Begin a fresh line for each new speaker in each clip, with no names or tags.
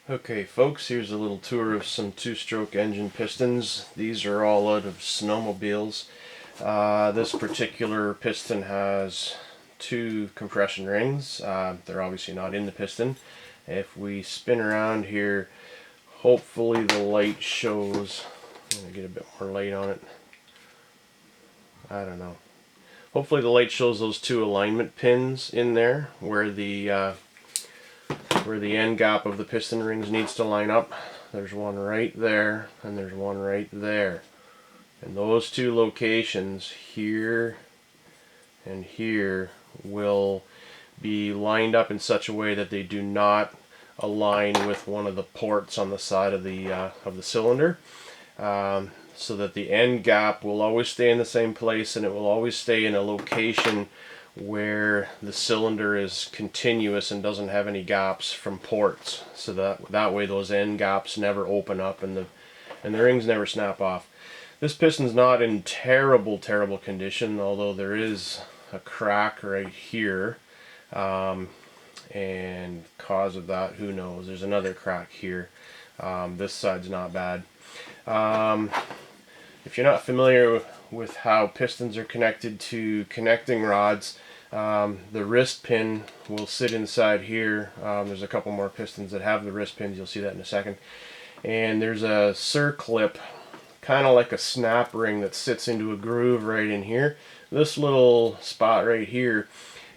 Okay folks, here's a little tour of some two-stroke engine pistons. These are all out of snowmobiles. This particular piston has two compression rings. They're obviously not in the piston. If we spin around here, hopefully the light shows. I'm going to get a bit more light on it. I don't know. Hopefully the light shows those two alignment pins in there where the end gap of the piston rings needs to line up. There's one right there and there's one right there, and those two locations here and here will be lined up in such a way that they do not align with one of the ports on the side of the cylinder, so that the end gap will always stay in the same place and it will always stay in a location where the cylinder is continuous and doesn't have any gaps from ports, so that way those end gaps never open up and the rings never snap off. This piston's not in terrible condition, although there is a crack right here, and cause of that, who knows. There's another crack here. This side's not bad. If you're not familiar with how pistons are connected to connecting rods, the wrist pin will sit inside here. There's a couple more pistons that have the wrist pins, you'll see that in a second. And there's a circlip, kind of like a snap ring, that sits into a groove right in here. This little spot right here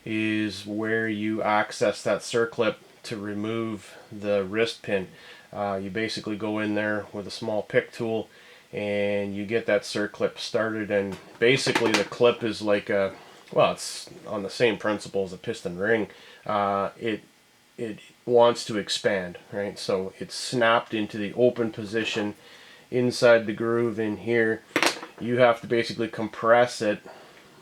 is where you access that circlip to remove the wrist pin. You basically go in there with a small pick tool and you get that circlip started, and basically the clip is like a, well, it's on the same principle as a piston ring. It wants to expand, right? So it's snapped into the open position inside the groove in here. You have to basically compress it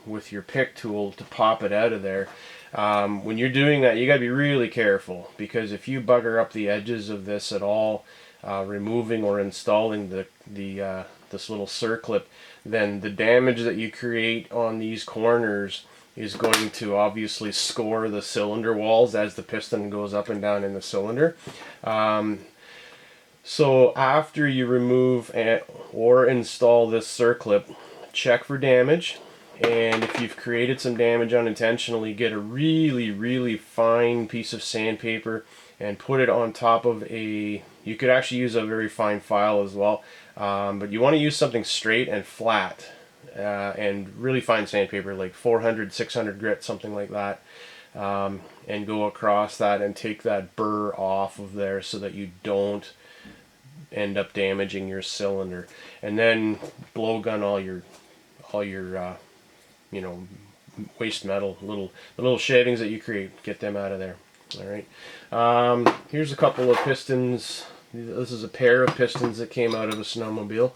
with your pick tool to pop it out of there. When you're doing that, you got to be really careful, because if you bugger up the edges of this at all, removing or installing this little circlip, then the damage that you create on these corners is going to obviously score the cylinder walls as the piston goes up and down in the cylinder. So after you remove or install this circlip, check for damage, and if you've created some damage unintentionally, get a really fine piece of sandpaper and put it on top of a, you could actually use a very fine file as well, but you want to use something straight and flat, and really fine sandpaper, like 400, 600 grit, something like that, and go across that and take that burr off of there so that you don't end up damaging your cylinder. And then blow gun all your you know, waste metal, the little shavings that you create, get them out of there. Alright, here's a couple of pistons. This is a pair of pistons that came out of a snowmobile.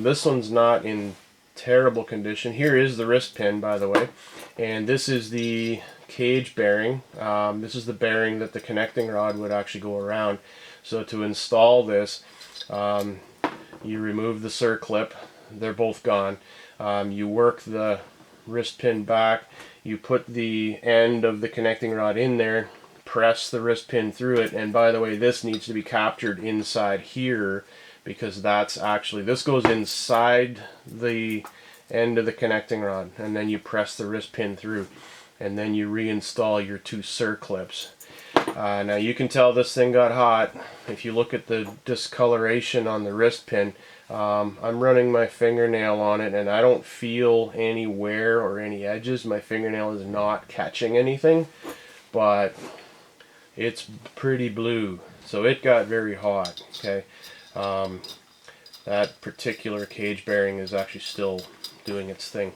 This one's not in terrible condition. Here is the wrist pin, by the way, and this is the cage bearing. This is the bearing that the connecting rod would actually go around. So to install this, you remove the circlip. They're both gone. You work the wrist pin back, you put the end of the connecting rod in there, press the wrist pin through it, and by the way, this needs to be captured inside here, because that's actually, this goes inside the end of the connecting rod, and then you press the wrist pin through, and then you reinstall your two circlips. Now you can tell this thing got hot if you look at the discoloration on the wrist pin. I'm running my fingernail on it and I don't feel any wear or any edges. My fingernail is not catching anything, but it's pretty blue, so it got very hot. Okay, that particular cage bearing is actually still doing its thing.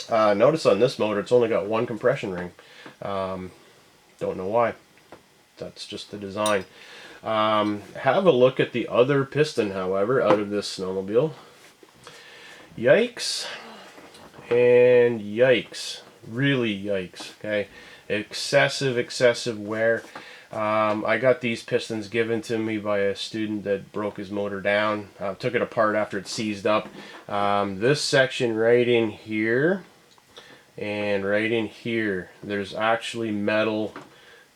Notice on this motor it's only got one compression ring. Don't know why. That's just the design. Have a look at the other piston, however, out of this snowmobile. Yikes and yikes. Really yikes. Okay, excessive wear. I got these pistons given to me by a student that broke his motor down. Took it apart after it seized up. This section right in here and right in here, there's actually metal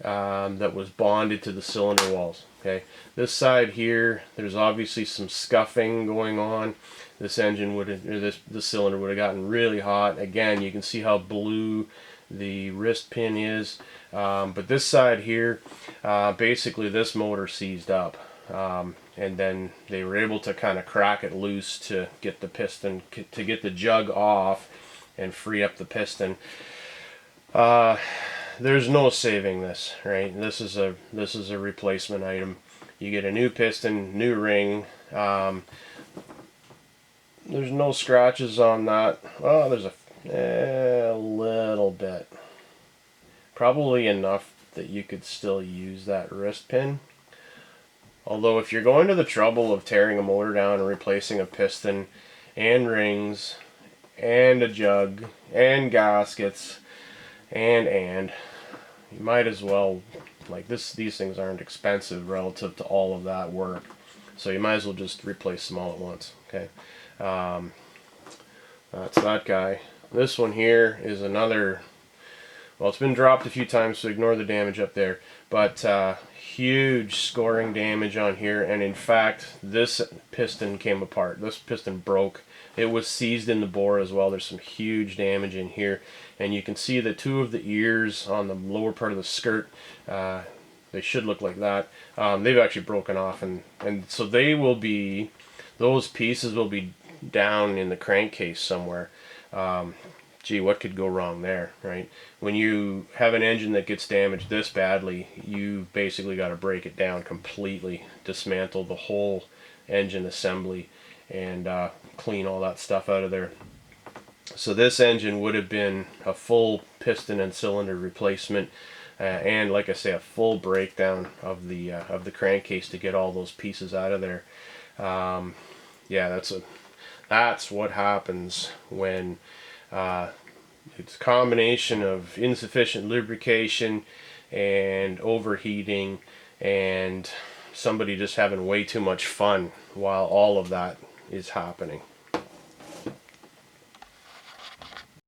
that was bonded to the cylinder walls. Okay, this side here, there's obviously some scuffing going on. This engine would have, this cylinder would have gotten really hot. Again, you can see how blue the wrist pin is. But this side here, basically this motor seized up. And then they were able to kind of crack it loose to get the piston, to get the jug off and free up the piston. There's no saving this, right? This is a replacement item. You get a new piston, new ring. There's no scratches on that. Well, there's a little bit. Probably enough that you could still use that wrist pin. Although if you're going to the trouble of tearing a motor down and replacing a piston and rings and a jug and gaskets and you might as well, like these things aren't expensive relative to all of that work, so you might as well just replace them all at once. Okay, that's that guy. This one here is another, well, it's been dropped a few times, so ignore the damage up there, but huge scoring damage on here. And in fact, this piston came apart. This piston broke. It was seized in the bore as well. There's some huge damage in here, and you can see the two of the ears on the lower part of the skirt, they should look like that. They've actually broken off, and so they will be, those pieces will be down in the crankcase somewhere. Gee, what could go wrong there, right? When you have an engine that gets damaged this badly, you've basically got to break it down completely, dismantle the whole engine assembly, and clean all that stuff out of there. So this engine would have been a full piston and cylinder replacement, and like I say, a full breakdown of the crankcase to get all those pieces out of there. Yeah, that's what happens when it's a combination of insufficient lubrication and overheating and somebody just having way too much fun while all of that is happening.